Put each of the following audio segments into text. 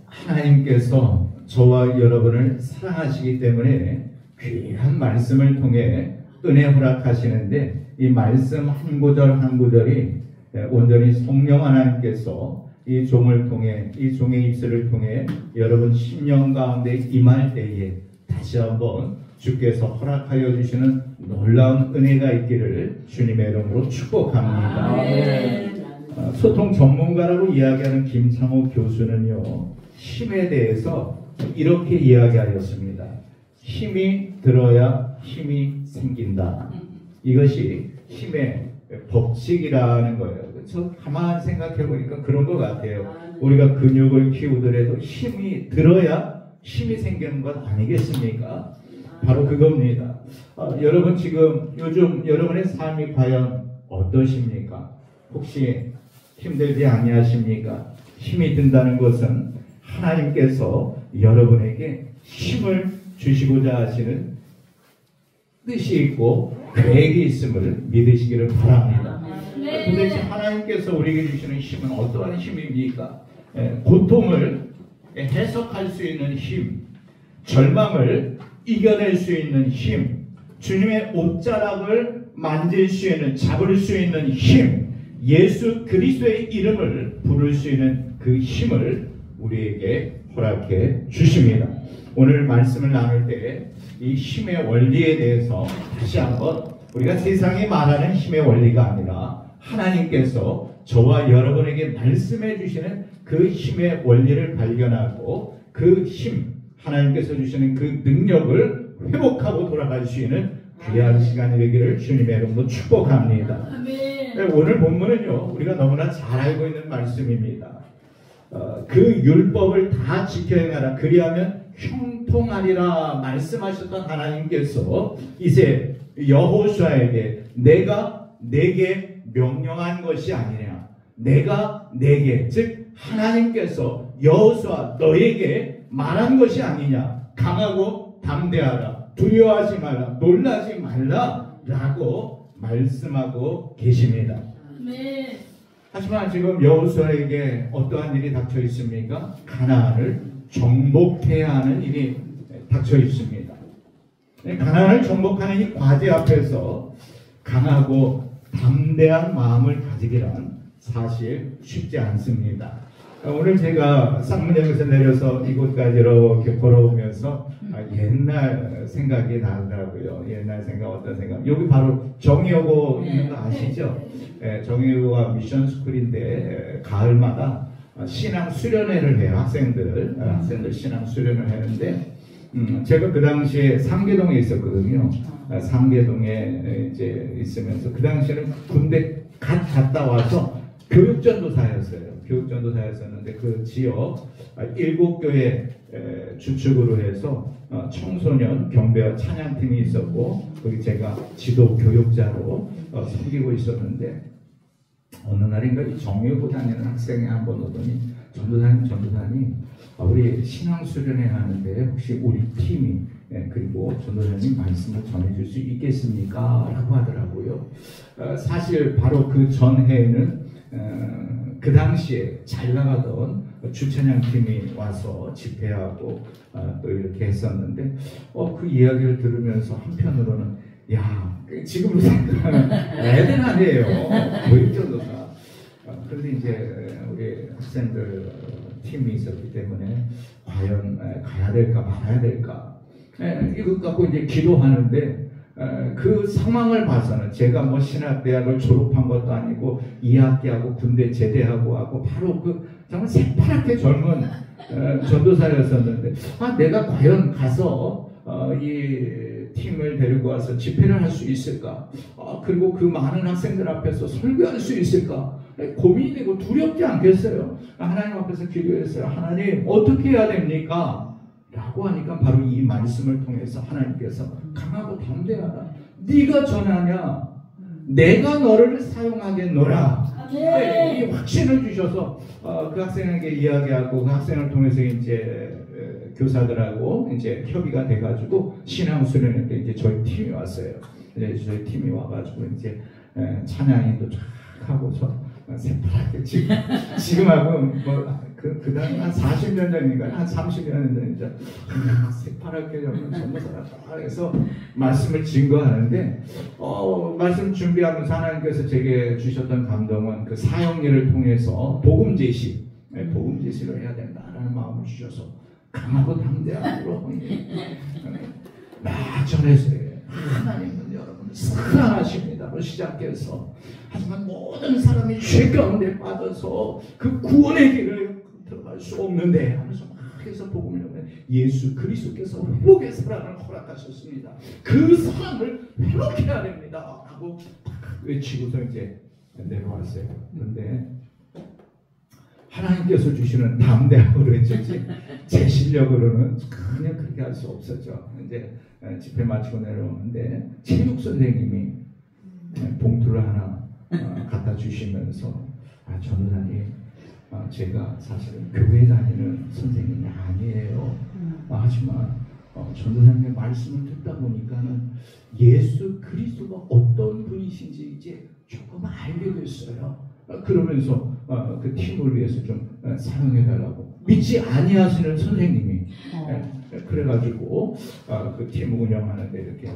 하나님께서 저와 여러분을 사랑하시기 때문에 귀한 말씀을 통해 은혜 허락하시는데, 이 말씀 한 구절 한 구절이 온전히 성령 하나님께서 이 종을 통해, 이 종의 입술을 통해 여러분 심령 가운데 임할 때에 다시 한번 주께서 허락하여 주시는 놀라운 은혜가 있기를 주님의 이름으로 축복합니다. 소통 전문가라고 이야기하는 김창호 교수는요, 힘에 대해서 이렇게 이야기하였습니다. 힘이 들어야 힘이 생긴다. 이것이 힘의 법칙이라는 거예요. 저 가만히 생각해 보니까 그런 것 같아요. 우리가 근육을 키우더라도 힘이 들어야 힘이 생기는 것 아니겠습니까? 바로 그겁니다. 여러분 지금 요즘 여러분의 삶이 과연 어떠십니까? 혹시 힘들지 아니하십니까? 힘이 든다는 것은 하나님께서 여러분에게 힘을 주시고자 하시는 뜻이 있고 계획이 있음을 믿으시기를 바랍니다. 도대체 하나님께서 우리에게 주시는 힘은 어떠한 힘입니까? 고통을 해석할 수 있는 힘, 절망을 이겨낼 수 있는 힘, 주님의 옷자락을 만질 수 있는, 잡을 수 있는 힘, 예수 그리스도의 이름을 부를 수 있는 그 힘을 우리에게 허락해 주십니다. 오늘 말씀을 나눌 때 이 힘의 원리에 대해서 다시 한번, 우리가 세상이 말하는 힘의 원리가 아니라 하나님께서 저와 여러분에게 말씀해 주시는 그 힘의 원리를 발견하고 그 힘, 하나님께서 주시는 그 능력을 회복하고 돌아갈 수 있는 귀한 시간이 되기를 주님의 이름으로 축복합니다. 오늘 본문은요, 우리가 너무나 잘 알고 있는 말씀입니다. 그 율법을 다 지켜 행하라, 그리하면 형통하리라 말씀하셨던 하나님께서 이제 여호수아에게 내가 내게 명령한 것이 아니냐, 내가 내게, 즉 하나님께서 여호수아 너에게 말한 것이 아니냐, 강하고 담대하라, 두려워하지 말라, 놀라지 말라 라고 말씀하고 계십니다. 하지만 지금 여호수아에게 어떠한 일이 닥쳐 있습니까? 가나안을 정복해야 하는 일이 닥쳐 있습니다. 가나안을 정복하는 이 과제 앞에서 강하고 담대한 마음을 가지기란 사실 쉽지 않습니다. 오늘 제가 쌍문역에서 내려서 이곳까지 이렇게 걸어오면서 옛날 생각이 나더라고요. 옛날 생각, 어떤 생각? 여기 바로 정의여고 있는 거 아시죠? 정의여고가 미션스쿨인데 가을마다 신앙 수련회를 해요. 학생들 신앙 수련을 하는데, 제가 그 당시에 상계동에 있었거든요. 상계동에 이제 있으면서 그 당시에는 군대 갔다 와서 교육전도사였어요. 교육전도사였었는데 그 지역 7교회 주축으로 해서 청소년 경배와 찬양팀이 있었고, 거기 제가 지도 교육자로 섬기고 있었는데, 어느 날인가 이 정유고 다니는 학생이 한번 오더니, 전도사님 우리 신앙 수련회 하는데 혹시 우리 팀이 그리고 전도사님 말씀을 전해줄 수 있겠습니까? 라고 하더라고요. 사실 바로 그 전해에는 그 당시에 잘 나가던 주찬양팀이 와서 집회하고 또 이렇게 했었는데, 그 이야기를 들으면서 한편으로는 야, 지금으로 생각하면 애들 아니에요. 교육전도사. 그런데 이제 우리 학생들 팀이 있었기 때문에 과연 가야 될까 말아야 될까, 이것 갖고 이제 기도하는데, 그 상황을 봐서는 제가 뭐 신학대학을 졸업한 것도 아니고 2학기하고 군대 제대하고 하고 바로 그 정말 새파랗게 젊은 전도사였었는데, 내가 과연 가서 이 팀을 데리고 와서 집회를 할 수 있을까? 그리고 그 많은 학생들 앞에서 설교할 수 있을까? 고민이 되고 두렵지 않겠어요? 하나님 앞에서 기도했어요. 하나님 어떻게 해야 됩니까? 라고 하니까 바로 이 말씀을 통해서 하나님께서 강하고 담대하다, 네가 전하냐, 내가 너를 사용하겠노라, 이 확신을 주셔서 그 학생에게 이야기하고, 그 학생을 통해서 이제 교사들하고 이제 협의가 돼가지고 신앙 수련회 때 이제 저희 팀이 왔어요. 이제 저희 팀이 와가지고 이제 찬양인도 쫙 하고서 새파랗게 지금하고 뭐 그다음 한 40년 전인가 한 30년 전이죠. 새파랗게 전도사가 딱 해서 말씀을 증거하는데 말씀 준비하면서 하나님께서 제게 주셨던 감동은 그 사형리를 통해서 복음 제시를 해야 된다라는 마음을 주셔서 강하고 담대함으로 막 전해서요. 하나님은 여러분을 사랑하십니다로 시작해서 하지만 모든 사람이 죄 가운데 빠져서 그 구원의 길을 들어갈 수 없는데 하면서 막 해서 복음을 전하면 예수 그리스도께서 회복의 사랑을 허락하셨습니다. 그 사랑을 회복해야 됩니다 하고 외치고서 이제 내려왔어요. 그런데 하나님께서 주시는 담대함으로 했지 제 실력으로는 전혀 그렇게 할 수 없었죠. 이제 집회 마치고 내려오는데 체육 선생님이 봉투를 하나 갖다 주시면서 전도사님 제가 사실은 교회 다니는 선생님이 아니에요. 하지만 전도사님의 말씀을 듣다 보니까는 예수 그리스도가 어떤 분이신지 이제 조금 알게 됐어요. 그러면서 그 팀을 위해서 좀 사용해달라고 믿지 아니하시는 선생님이 그래가지고 그 팀 운영하는데 이렇게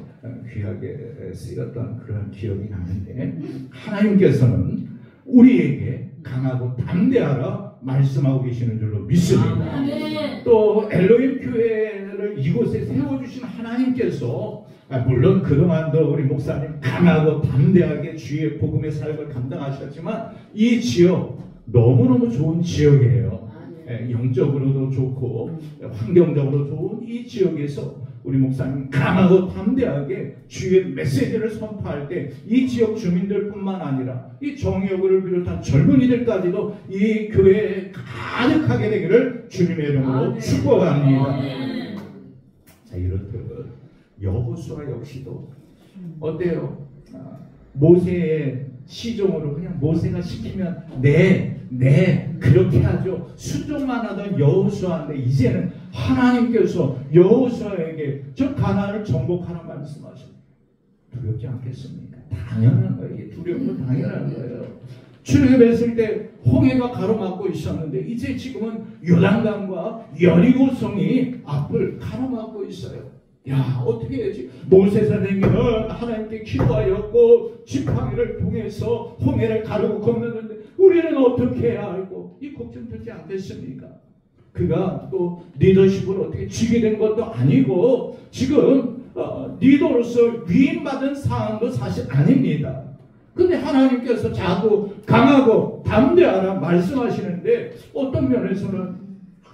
귀하게 쓰였던 그런 기억이 나는데 하나님께서는 우리에게 강하고 담대하라 말씀하고 계시는 줄로 믿습니다. 또 엘로힘 교회를 이곳에 세워주신 하나님께서 물론 그동안도 우리 목사님 강하고 담대하게 주의 복음의 사역을 감당하셨지만 이 지역 너무너무 좋은 지역이에요. 영적으로도 좋고 환경적으로 좋은 이 지역에서 우리 목사님 강하고 담대하게 주의 메시지를 선포할 때 이 지역 주민들뿐만 아니라 이 정여구를 비롯한 젊은이들까지도 이 교회에 가득하게 되기를 주님의 이름으로 축복합니다. 자, 이렇듯 여호수아 역시도 어때요? 모세의 시종으로 그냥 모세가 시키면 네 그렇게 하죠. 순종만 하던 여호수아인데 이제는 하나님께서 여호수아에게 저 가나안을 정복하라 말씀하시고 두렵지 않겠습니까? 당연한 거예요. 이게 두렵고 당연한 거예요. 출애굽했을 때 홍해가 가로막고 있었는데 이제 지금은 요단강과 여리고성이 앞을 가로막고 있어요. 야, 어떻게 해야지? 모세 선생님은 하나님께 기도하였고 지팡이를 통해서 홍해를 가르고 건너는데 우리는 어떻게 해야 하고 이 걱정 들지 않겠습니까? 그가 또 리더십을 어떻게 쥐게 된 것도 아니고 지금 리더로서 위임받은 상황도 사실 아닙니다. 근데 하나님께서 자꾸 강하고 담대하라 말씀하시는데 어떤 면에서는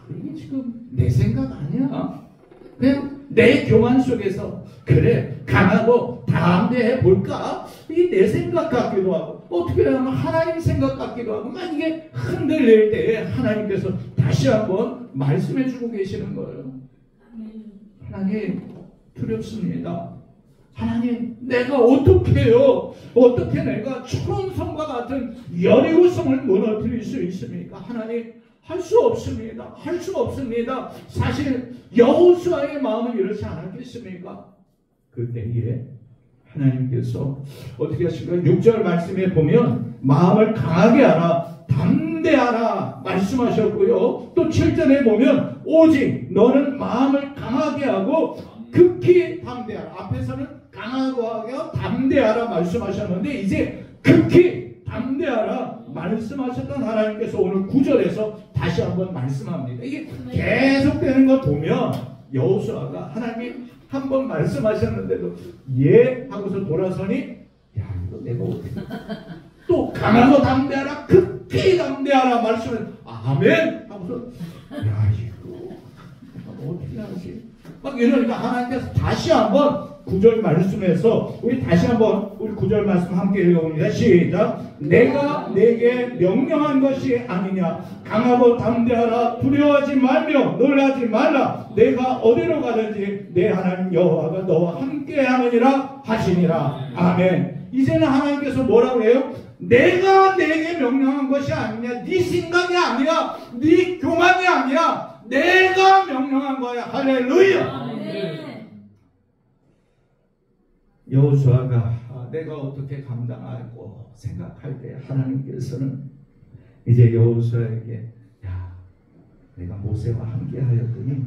이게 지금 내 생각 아니야. 그냥 내 교만 속에서 그래 강하고 담대해 볼까? 이게 내 생각 같기도 하고 어떻게 하면 하나님 생각 같기도 하고 막 이게 흔들릴 때에 하나님께서 다시 한번 말씀해 주고 계시는 거예요. 하나님 두렵습니다. 하나님 내가 어떻게 해요? 어떻게 내가 초롱성과 같은 여리고성을 무너뜨릴 수 있습니까? 하나님 할 수 없습니다. 할 수 없습니다. 사실 여호수아의 마음은 이렇지 않았겠습니까? 그때에 하나님께서 어떻게 하실까요? 6절 말씀에 보면 마음을 강하게 하라 담대하라 말씀하셨고요. 또 7절에 보면 오직 너는 마음을 강하게 하고 극히 담대하라. 앞에서는 강하고 하고 담대하라 말씀하셨는데 이제 극히 담대하라 말씀하셨던 하나님께서 오늘 9절에서 다시 한번 말씀합니다. 이게 계속되는 거 보면 여호수아가 하나님 한번 말씀하셨는데도 예 하고서 돌아서니 야 이거 내가 어떻게 또 강하고 담대하라 극히 담대하라 말씀을 아멘 하고서 야 이거 어떻게 하지 막 이러니까 하나님께서 다시 한번 9절 말씀에서 우리 다시 한번 우리 9절 말씀 함께 읽어봅니다. 시작. 내가 내게 명령한 것이 아니냐 강하고 담대하라 두려워하지 말며 놀라지 말라 내가 어디로 가든지 내 하나님 여호와가 너와 함께 하느니라 하시니라. 아멘. 이제는 하나님께서 뭐라고 해요? 내가 내게 명령한 것이 아니냐 네 생각이 아니야 네 교만이 아니야 내가 명령한 거야. 할렐루야. 아멘. 여호수아가 내가 어떻게 감당하고 생각할 때 하나님께서는 이제 여호수아에게 야 내가 모세와 함께 하였더니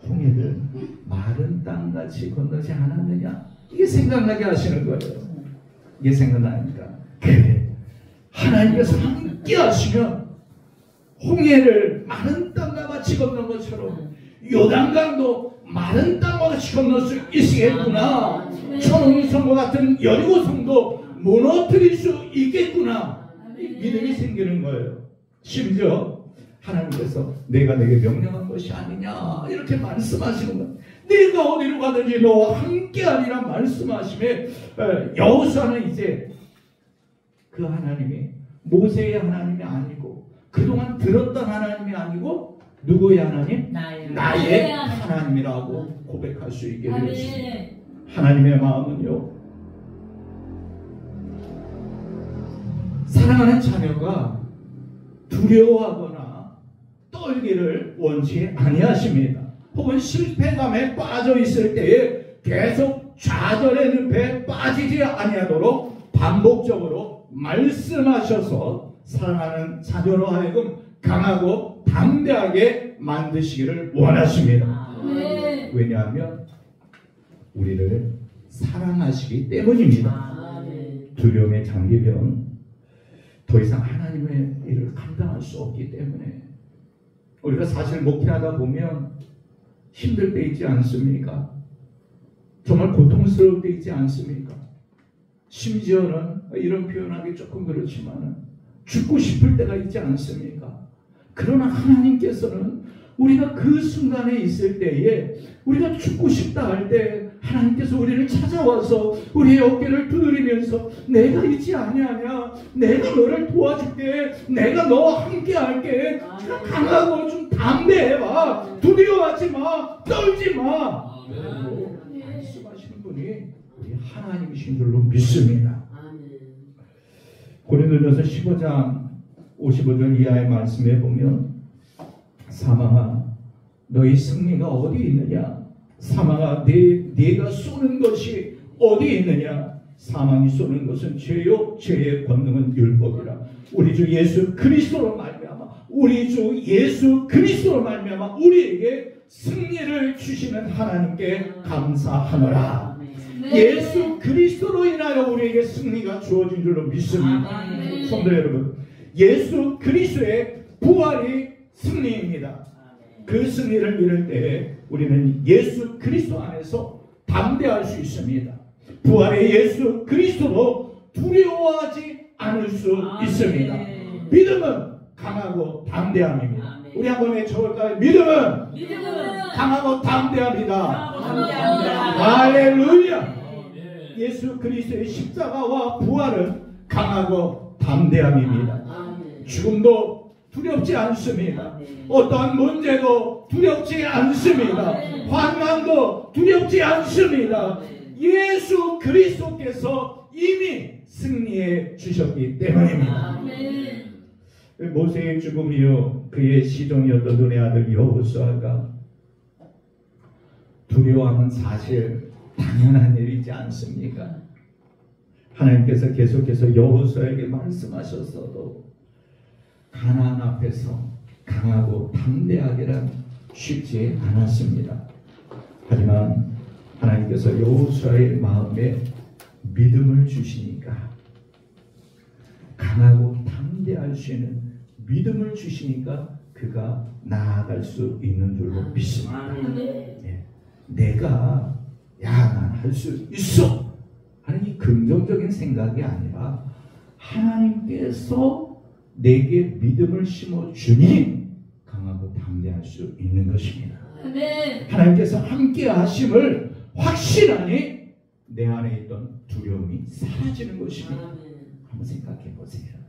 홍해를 마른 땅같이 건너지 않았느냐. 이게 생각나게 하시는 거예요. 이게 생각나니까 그래, 하나님께서 함께 하시면 홍해를 마른 땅과 같이 건넌 것처럼 요단강도 마른 땅과 같이 건널 수 있겠구나. 천홍성과 같은 여리고성도 무너뜨릴 수 있겠구나. 믿음이 생기는 거예요. 심지어 하나님께서 내가 내게 명령한 것이 아니냐 이렇게 말씀하시는 거예요. 네가 어디로 가든지 너와 함께하리라 말씀하심에 여호수아는 이제 그 하나님이 모세의 하나님이 아니고 그동안 들었던 하나님이 아니고 누구의 하나님? 나의 하나님이라고 고백할 수 있게 되었습니다. 하나님의 마음은요, 사랑하는 자녀가 두려워하거나 떨기를 원치 아니하십니다. 혹은 실패감에 빠져 있을 때에 계속 좌절의 늪에 빠지지 아니하도록 반복적으로 말씀하셔서 사랑하는 자녀로 하여금 강하고 담대하게 만드시기를 원하십니다. 왜냐하면 우리를 사랑하시기 때문입니다. 두려움에 잠기면 더 이상 하나님의 일을 감당할 수 없기 때문에 우리가 사실 목회하다 보면 힘들 때 있지 않습니까? 정말 고통스러울 때 있지 않습니까? 심지어는 이런 표현하기 조금 그렇지만 죽고 싶을 때가 있지 않습니까? 그러나 하나님께서는 우리가 그 순간에 있을 때에 우리가 죽고 싶다 할 때 하나님께서 우리를 찾아와서 우리의 어깨를 두드리면서 내가 있지 아니하냐, 내가 너를 도와줄게, 내가 너와 함께 할게, 강하고 좀 담대해봐, 두려워하지 마, 떨지 마. 말씀하시는 분이 우리 하나님이신 줄로 믿습니다. 고린도전서 15장 55절 이하의 말씀에 보면 사망아 너희 승리가 어디 있느냐, 사망아 네가 쏘는 것이 어디 있느냐, 사망이 쏘는 것은 죄요 죄의 권능은 율법이라. 우리 주 예수 그리스도로 말미암아 우리에게 승리를 주시는 하나님께 감사하노라. 예수 그리스도로 인하여 우리에게 승리가 주어진 줄로 믿습니다. 성도 여러분, 예수 그리스도의 부활이 승리입니다. 그 승리를 믿을 때에 우리는 예수 그리스도 안에서 담대할 수 있습니다. 부활의 예수 그리스도로 두려워하지 않을 수 있습니다. 믿음은 강하고 담대함입니다. 우리 한번 외쳐볼까요? 믿음은 강하고 담대합니다. 할렐루야. 예수 그리스도의 십자가와 부활은 강하고 담대함입니다. 죽음도 두렵지 않습니다. 어떠한 문제도 두렵지 않습니다. 환난도 두렵지 않습니다. 예수 그리스도께서 이미 승리해 주셨기 때문입니다. 모세의 죽음 이후 그의 시종이었던 눈의 아들 여호수아가 두려워하면 사실 당연한 일이지 않습니까? 하나님께서 계속해서 여호수아에게 말씀하셨어도 가나안 앞에서 강하고 담대하기란 쉽지 않았습니다. 하지만 하나님께서 여호수아의 마음에 믿음을 주시니까, 강하고 담대할 수 있는 믿음을 주시니까 그가 나아갈 수 있는 줄로 믿습니다. 네. 내가 난 할 수 있어 하는 이 긍정적인 생각이 아니라 하나님께서 내게 믿음을 심어주니 강하고 담대할 수 있는 것입니다. 하나님께서 함께 하심을 확신하니 내 안에 있던 두려움이 사라지는 것입니다. 한번 생각해 보세요.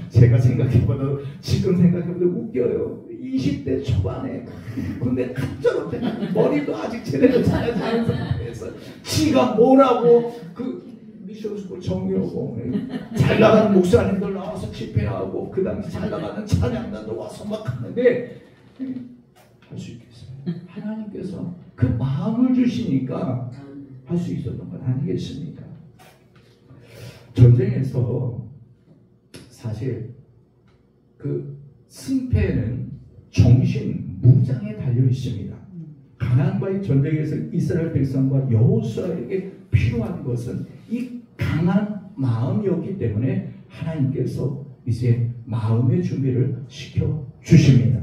제가 생각해봐도, 지금 생각해봐도 웃겨요. 20대 초반에 근데 갑자기 머리도 아직 제대로 자라지 않은 상태에서 지가 뭐라고 그 미션스쿨 정리하고 잘 나가는 목사님들 나와서 집회하고 그 당시 잘 나가는 찬양단도 와서 막 하는데 할 수 있겠어요? 하나님께서 그 마음을 주시니까 할 수 있었던 건 아니겠습니까? 전쟁에서 사실 그 승패는 정신, 무장에 달려 있습니다. 가나안과의 전쟁에서 이스라엘 백성과 여호수아에게 필요한 것은 이 강한 마음이었기 때문에 하나님께서 이제 마음의 준비를 시켜 주십니다.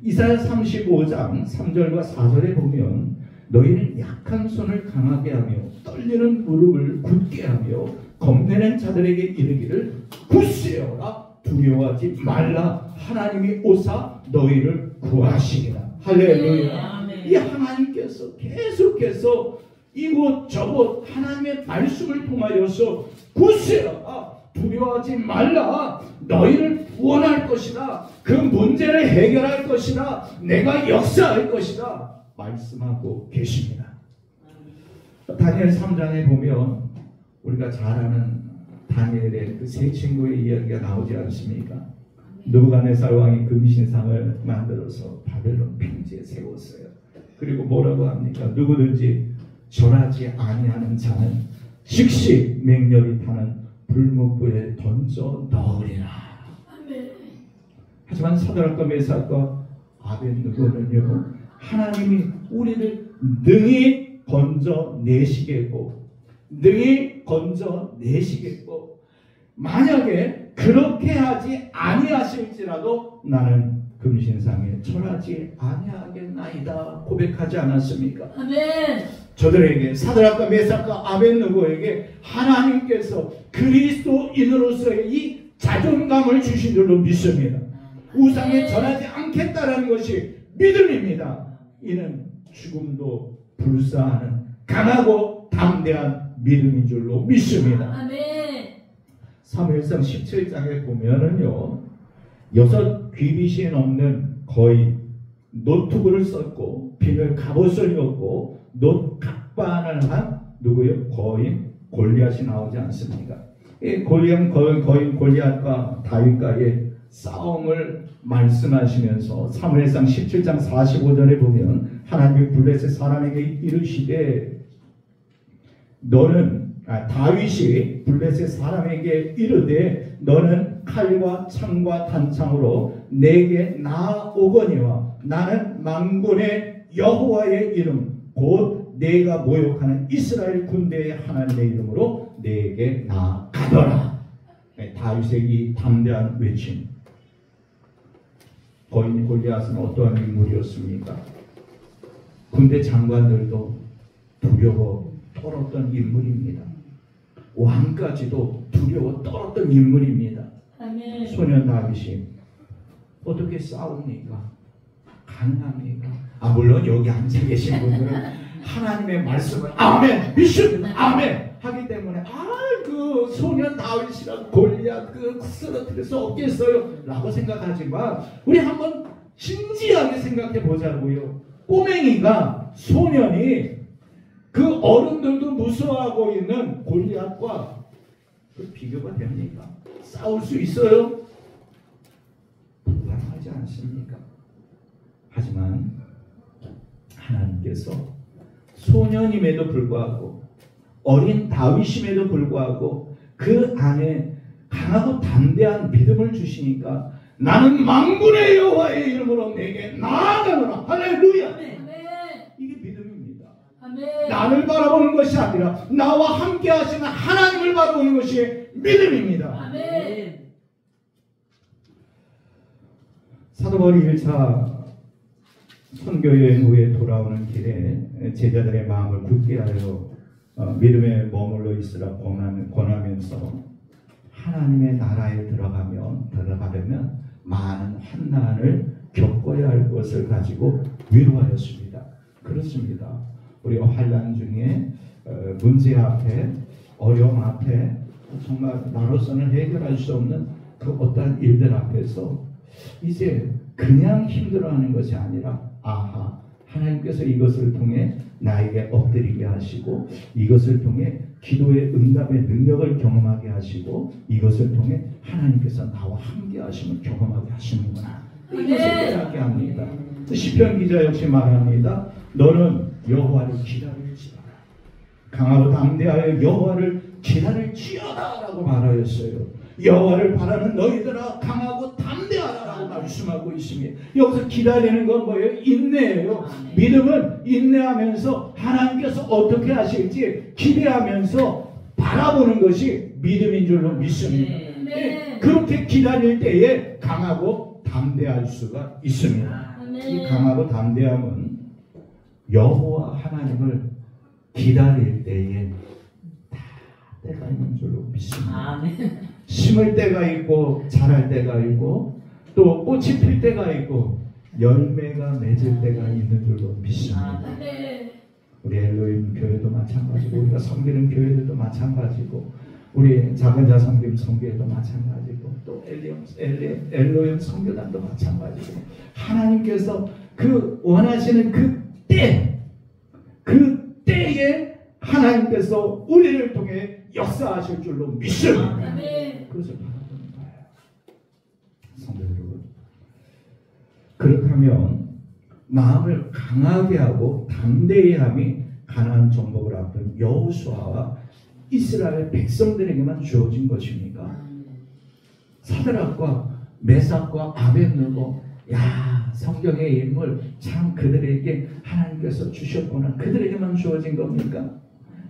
이사야 35장 3절과 4절에 보면 너희는 약한 손을 강하게 하며 떨리는 무릎을 굳게 하며 겁내는 자들에게 이르기를 굳세어라 두려워하지 말라 하나님이 오사 너희를 구하시리라. 할렐루야. 이 하나님께서 계속해서 이곳저곳 하나님의 말씀을 통하여서 굳세어라 두려워하지 말라 너희를 구원할 것이다. 그 문제를 해결할 것이다. 내가 역사할 것이다. 말씀하고 계십니다. 다니엘 3장에 보면 우리가 잘 아는 다니엘의 그 세 친구의 이야기가 나오지 않습니까? 느부갓네살 왕이 금신상을 만들어서 바벨론 평지에 세웠어요. 그리고 뭐라고 합니까? 누구든지 절하지 아니하는 자는 즉시 맹렬히 타는 불못불에 던져 넣으리라. 하지만 사드락과 메삭과 아벳느고는요, 하나님이 우리를 능히 건져내시겠고 능히 건져내시겠고 만약에 그렇게 하지 아니하실지라도 나는 금신상에 절하지 아니하겠나이다 고백하지 않았습니까? 아멘. 저들에게 사드락과 메삭과 아벳느고에게 하나님께서 그리스도인으로서의 이 자존감을 주신 줄로 믿습니다. 우상에 절하지 않겠다라는 것이 믿음입니다. 이는 죽음도 불사하는 강하고 담대한 믿음인 줄로 믿습니다. 아멘. 사무엘상 17장에 보면은요, 6 귀빗이 넘는 거의 노트구를 썼고 비늘 갑옷을 입었고 노 각반을 한 누구요? 거인 골리앗이 나오지 않습니까? 이 거인 골리앗과 다윗과의 싸움을 말씀하시면서 사무엘상 17장 45절에 보면 하나님이 블레셋 사람에게 이르시되 너는 다윗이 블레셋 사람에게 이르되 너는 칼과 창과 단창으로 내게 나아오거니와 나는 만군의 여호와의 이름 곧 내가 모욕하는 이스라엘 군대의 하나님의 이름으로 내게 나아가더라. 다윗의 이 담대한 외침. 거인 골리앗은 어떠한 인물이었습니까? 군대 장관들도 두려워 떨었던 인물입니다. 왕까지도 두려워 떨었던 인물입니다. 아멘. 소년 다윗이 어떻게 싸웁니까? 가능합니까? 물론 여기 앉아 계신 분들은 하나님의 말씀을 아멘 믿습니다. 아멘 하기 때문에 그 소년 다윗이랑 골리앗 쓰러뜨릴 수 없겠어요 라고 생각하지만 우리 한번 진지하게 생각해 보자고요. 꼬맹이가 소년이 그 어른들도 무서워하고 있는 골리앗과 비교가 됩니까? 싸울 수 있어요? 불가능하지 않습니까? 하지만 하나님께서 소년임에도 불구하고 어린 다윗임에도 불구하고 그 안에 강하고 담대한 믿음을 주시니까 나는 만군의 여호와의 이름으로 내게 나아가노라. 할렐루야. 이게 믿음입니다. 아멘. 나를 바라보는 것이 아니라 나와 함께 하시는 하나님을 바라보는 것이 믿음입니다. 아멘. 사도 바울이 1차 선교여행 후에 돌아오는 길에 제자들의 마음을 굳게 하여 믿음에 머물러 있으라 권하면서 하나님의 나라에 들어가려면 많은 환난을 겪어야 할 것을 가지고 위로하였습니다. 그렇습니다. 우리가 환난 중에 문제 앞에 어려움 앞에 정말 나로서는 해결할 수 없는 그 어떠한 일들 앞에서 이제 그냥 힘들어하는 것이 아니라 하나님께서 이것을 통해 나에게 엎드리게 하시고 이것을 통해 기도의 응답의 능력을 경험하게 하시고 이것을 통해 하나님께서 나와 함께 하심을 경험하게 하시는구나. 이것을 깨닫게 합니다. 시편 기자 역시 말합니다. 너는 여호와를 기다릴지어다. 강하고 담대하여 여호와를 기다릴지어다 라고 말하였어요. 여호와를 바라는 너희들아 강하고 담대하라 라고 말씀하고 있습니다. 여기서 기다리는 건 뭐예요? 인내예요. 믿음은 인내하면서 하나님께서 어떻게 하실지 기대하면서 바라보는 것이 믿음인 줄로 믿습니다. 네. 그렇게 기다릴 때에 강하고 담대할 수가 있습니다. 이 강하고 담대함은 여호와 하나님을 기다릴 때에 다 때가 있는 줄로 믿습니다. 심을 때가 있고 자랄 때가 있고 또 꽃이 필 때가 있고 열매가 맺을 때가 있는 줄로 믿습니다. 우리 엘로힘 교회도 마찬가지고 우리가 섬기는 교회들도 마찬가지고 우리 작은 자 섬김 성교회도 마찬가지고 또 엘로힘 선교단도 마찬가지고 하나님께서 그 원하시는 그 때에 하나님께서 우리를 통해 역사하실 줄로 믿습니다. 그것을 바라보는 거예요. 성도 여러분, 그렇다면 마음을 강하게 하고 담대히 함이 가나안 정복을 앞둔 여호수아와 이스라엘 백성들에게만 주어진 것입니까? 사드락과 메삭과 아벳느고, 야, 성경의 인물 참 그들에게 하나님께서 주셨구나. 그들에게만 주어진 겁니까?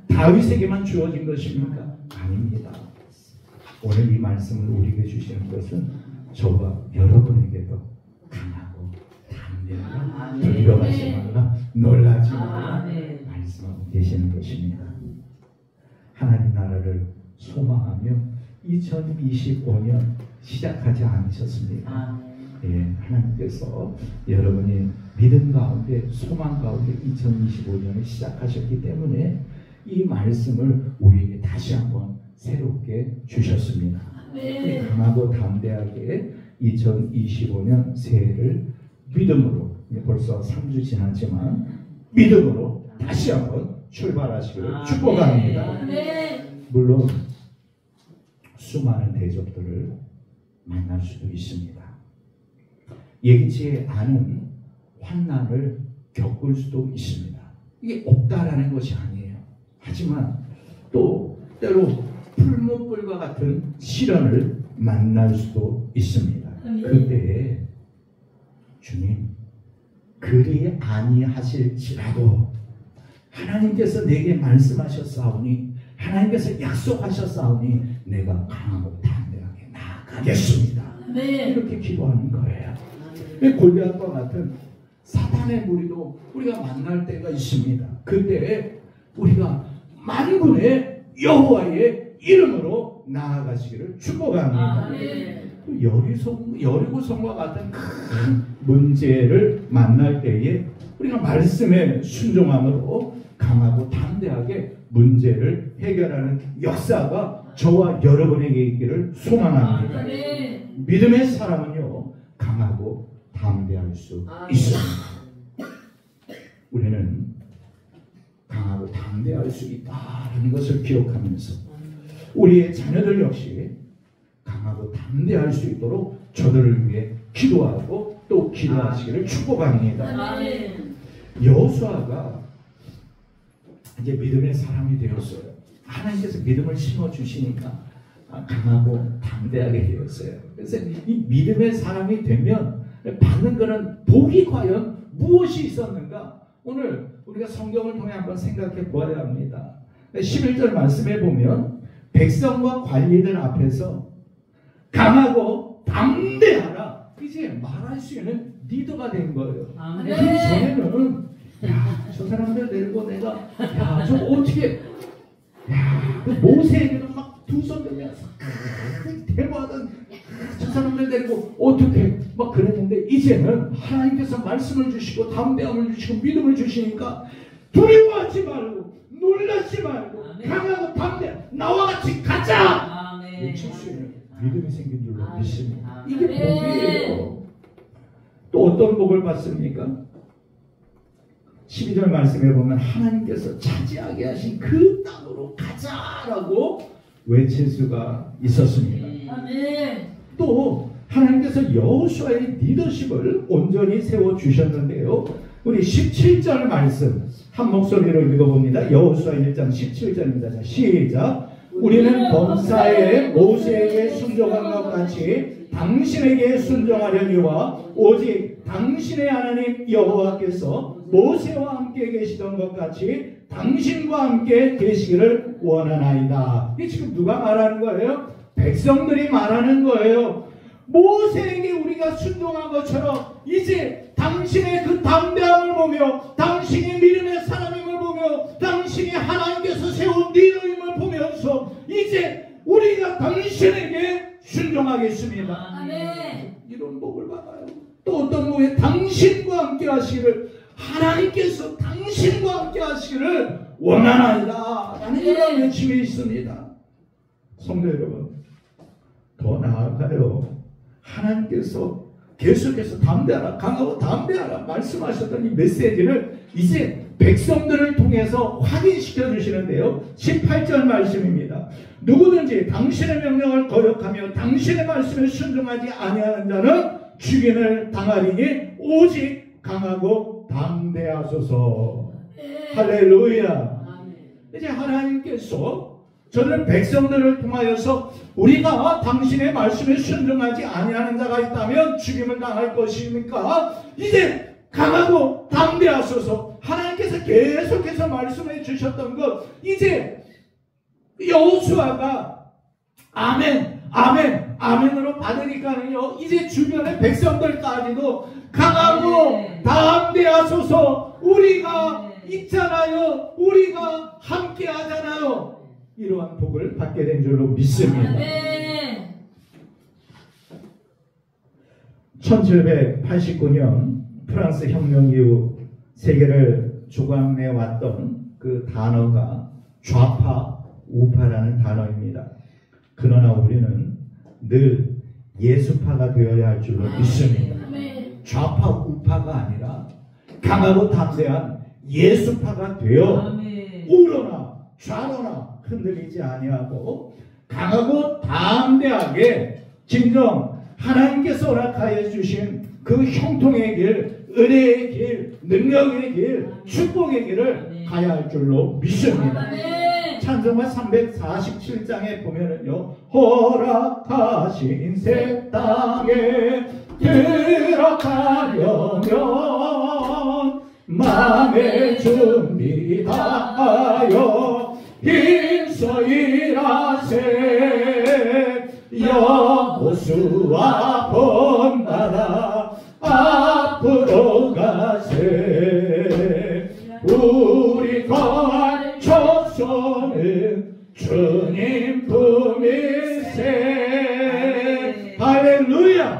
다윗에게만 주어진 것입니까? 아닙니다. 오늘 이 말씀을 우리에게 주시는 것은 저와 여러분에게도 강하고 담대하고 두려워하지 말라, 놀라지 말라 말씀하고 계시는 것입니다. 하나님 나라를 소망하며 2025년 시작하지 않으셨습니까? 예, 하나님께서 여러분이 믿음 가운데 소망 가운데 2025년을 시작하셨기 때문에 이 말씀을 우리에게 다시 한번 새롭게 주셨습니다. 우리 강하고 담대하게 2025년 새해를 믿음으로, 벌써 3주 지났지만 믿음으로 다시 한번 출발하시기를 축복합니다. 물론 수많은 대적들을 만날 수도 있습니다. 예기치 않은 환난을 겪을 수도 있습니다. 이게 없다라는 것이 아니에요. 하지만 또 때로 풀무불과 같은 시련을 만날 수도 있습니다. 그때에 주님, 그리 아니하실지라도 하나님께서 내게 말씀하셨사오니, 하나님께서 약속하셨사오니 내가 강하고 담대하게 나아가겠습니다. 이렇게 기도하는 거예요. 골리앗과 같은 사탄의 무리도 우리가 만날 때가 있습니다. 그때 우리가 만군의 여호와의 이름으로 나아가시기를 축복합니다. 여리고성과 같은 큰 문제를 만날 때에 우리가 말씀에 순종함으로 강하고 담대하게 문제를 해결하는 역사가 저와 여러분에게 있기를 소망합니다. 믿음의 사람은요, 강하고 담대할 수 있습니다. 우리는 강하고 담대할 수 있다는 것을 기억하면서 우리의 자녀들 역시 강하고 담대할 수 있도록 저들을 위해 기도하고 또 기도하시기를 축복합니다. 여호수아가 이제 믿음의 사람이 되었어요. 하나님께서 믿음을 심어주시니까 강하고 담대하게 되었어요. 그래서 이 믿음의 사람이 되면 받는 것은 복이 과연 무엇이 있었는가? 오늘 우리가 성경을 통해 한번 생각해 보아야 합니다. 11절 말씀해 보면 백성과 관리들 앞에서 강하고 담대하라, 이제 말할 수 있는 리더가 된 거예요. 그 전에는 저 사람들 데리고 내가 저 어떻게 그 모세에게도 막 두 손 들면서 대모하던 저 사람들 데리고 어떻게 막 그랬는데, 이제는 하나님께서 말씀을 주시고 담대함을 주시고 믿음을 주시니까 두려워하지 말고 놀라지 말고 강하고 담대 나와 같이 가자 외칠 수 있는 믿음이 생긴 줄로 믿습니다. 이게 복이에요. 또 어떤 복을 받습니까? 12절 말씀에 보면 하나님께서 차지하게 하신 그 땅으로 가자라고 외칠 수가 있었습니다. 또 하나님께서 여호수아의 리더십을 온전히 세워주셨는데요, 우리 17절 말씀 한 목소리로 읽어봅니다. 여호수아 1장 17절입니다. 자, 시작. 우리는 범사에 모세에게 순종한 것 같이 당신에게 순종하려니와 오직 당신의 하나님 여호와께서 모세와 함께 계시던 것 같이 당신과 함께 계시기를 원하나이다. 이게 지금 누가 말하는 거예요? 백성들이 말하는 거예요. 모세에게 우리가 순종한 것처럼 이제 당신의 그 담대함을 보며 당신이 믿음의 사람임을 보며 당신이 하나님께서 세운 리더임을 보면서 이제 우리가 당신에게 순종하겠습니다. 아멘. 이런 복을 받아요. 또 어떤 복에 당신과 함께 하시기를, 하나님께서 당신과 함께 하시기를 원하나이다 라는 이런 외침이 있습니다. 성도 여러분, 더 나아가요. 하나님께서 계속해서 담대하라, 강하고 담대하라 말씀하셨던 이 메시지를 이제 백성들을 통해서 확인시켜 주시는데요. 18절 말씀입니다. 누구든지 당신의 명령을 거역하며 당신의 말씀에 순종하지 아니하는 자는 죽임을 당하리니 오직 강하고 담대하소서. 할렐루야. 이제 하나님께서 저는 백성들을 통하여서 우리가 당신의 말씀에 순종하지 아니하는 자가 있다면 죽임을 당할 것이니까 이제 강하고 담대하소서. 하나님께서 계속해서 말씀해 주셨던 것, 이제 여호수아가 아멘 아멘 아멘으로 받으니까는요, 이제 주변의 백성들까지도 강하고 담대하소서, 우리가 있잖아요, 우리가 함께 하잖아요, 이러한 복을 받게 된 줄로 믿습니다. 1789년 프랑스 혁명 이후 세계를 조각내왔던 그 단어가 좌파, 우파라는 단어입니다. 그러나 우리는 늘 예수파가 되어야 할 줄로 믿습니다. 좌파, 우파가 아니라 강하고 담대한 예수파가 되어 우러나 좌로나 흔들리지 아니하고 강하고 담대하게 진정 하나님께서 허락하여 주신 그 형통의 길, 은혜의 길, 능력의 길, 축복의 길을 가야 할 줄로 믿습니다. 찬송가 347장에 보면은요, 허락하신 새 땅에 들어가려면 마음의 준비 다하여 힘써 일하세. 여호수아 본받아 앞으로 가세. 우리 거할 초소는 주님 품일세. 할렐루야.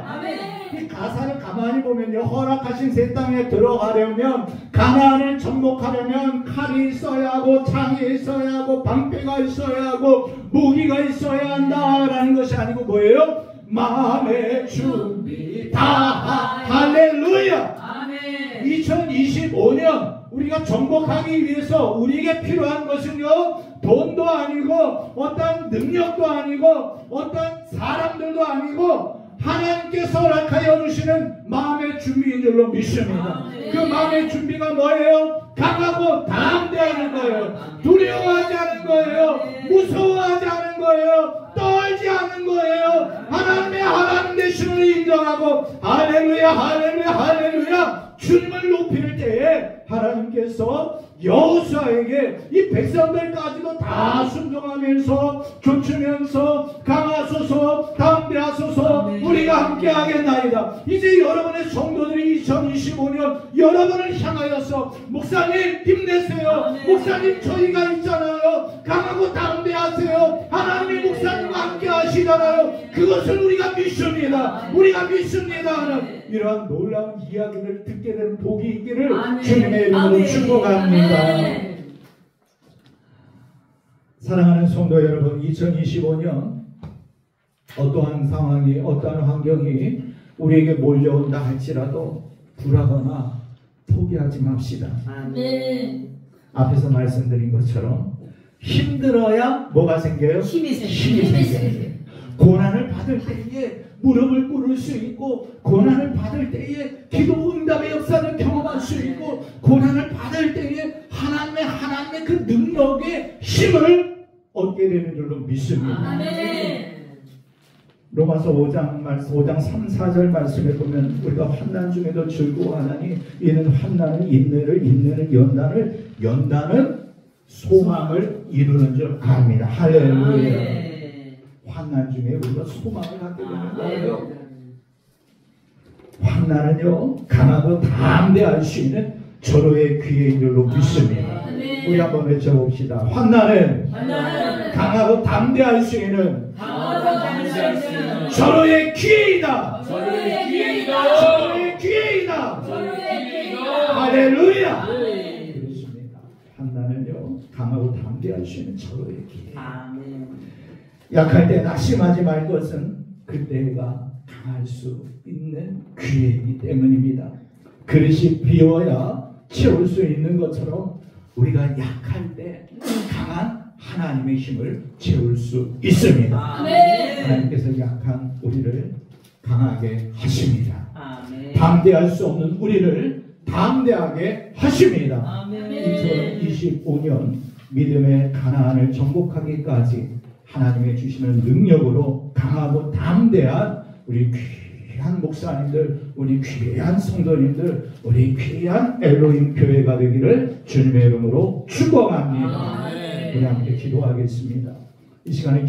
이 가사를 가만히 보면요, 허락하신 새 땅에 들어가려면, 가나안을 정복하려면 칼이 있어야 하고 창이 있어야 하고 방패가 있어야 하고 무기가 있어야 한다라는 것이 아니고 뭐예요? 마음의 준비 다. 할렐루야. 2025년 우리가 정복하기 위해서 우리에게 필요한 것은요, 돈도 아니고 어떤 능력도 아니고 어떤 사람들도 아니고 하나님께서 허락하여 주시는 마음의 준비인 줄로 믿습니다. 그 마음의 준비가 뭐예요? 강하고 담대하는 거예요. 두려워하지 않은 거예요. 무서워하지 않은 거예요. 떨지 않은 거예요. 하나님의 하나님 되심을 인정하고 할렐루야 할렐루야 할렐루야 주님을 높일 때에 하나님께서 여호수아에게 이 백성들까지도 다 순종하면서 쫓으면서 강하소서 담대하소서 우리가 함께 하겠나이다. 이제 여러분의 성도들이 2025년 여러분을 향하여서 목사님 힘내세요. 목사님 저희가 있잖아요. 강하고 담대하세요. 하나님의 목사님과 함께 하시잖아요. 그것을 우리가 믿습니다. 우리가 믿습니다 하는 이러한 놀라운 이야기를 듣게 되는 복이 있기를 주님의 이름으로 축복합니다. 사랑하는 성도 여러분, 2025년 어떠한 상황이 어떠한 환경이 우리에게 몰려온다 할지라도 불하거나 포기하지 맙시다. 앞에서 말씀드린 것처럼 힘들어야 뭐가 생겨요? 힘이 생겨요. 고난을 받을 때에 무릎을 꿇을 수 있고, 고난을 받을 때에 기도 응답의 역사를 경험할 수 있고, 고난을 받을 때에 하나님의 그 능력의 힘을 얻게 되는 줄로 믿습니다. 로마서 5장 3, 4절 말씀에 보면 우리가 환난 중에도 즐거워하나니 이는 환난은 인내를, 인내는 연단은 소망을 이루는 줄 압니다. 할렐루야. 환난 중에 우리가 소망을 갖게 되는 거예요. 환난은요, 강하고 담대할 수 있는 절호의 귀의 줄로 믿습니다. 우리 한번 외쳐봅시다. 환난은 강하고 담대할 수 있는 절호의 기회이다. 절호의 기회이다. 할렐루야. 그렇습니다. 환난은요, 강하고 담대할 수 있는 절호의 기회. 약할 때 낙심하지 말 것은 그때가 강할 수 있는 기회이기 때문입니다. 그릇이 비워야 채울 수 있는 것처럼 우리가 약할 때 강한 하나님의 힘을 채울 수 있습니다. 하나님께서 약한 우리를 강하게 하십니다. 담대할 수 없는 우리를 담대하게 하십니다. 2025년 믿음의 가나안을 정복하기까지 하나님의 주시는 능력으로 강하고 담대한 우리 귀한 목사님들, 우리 귀한 성도님들, 우리 귀한 엘로힘 교회가 되기를 주님의 이름으로 축원합니다. 우리 함께 기도하겠습니다. 이 시간에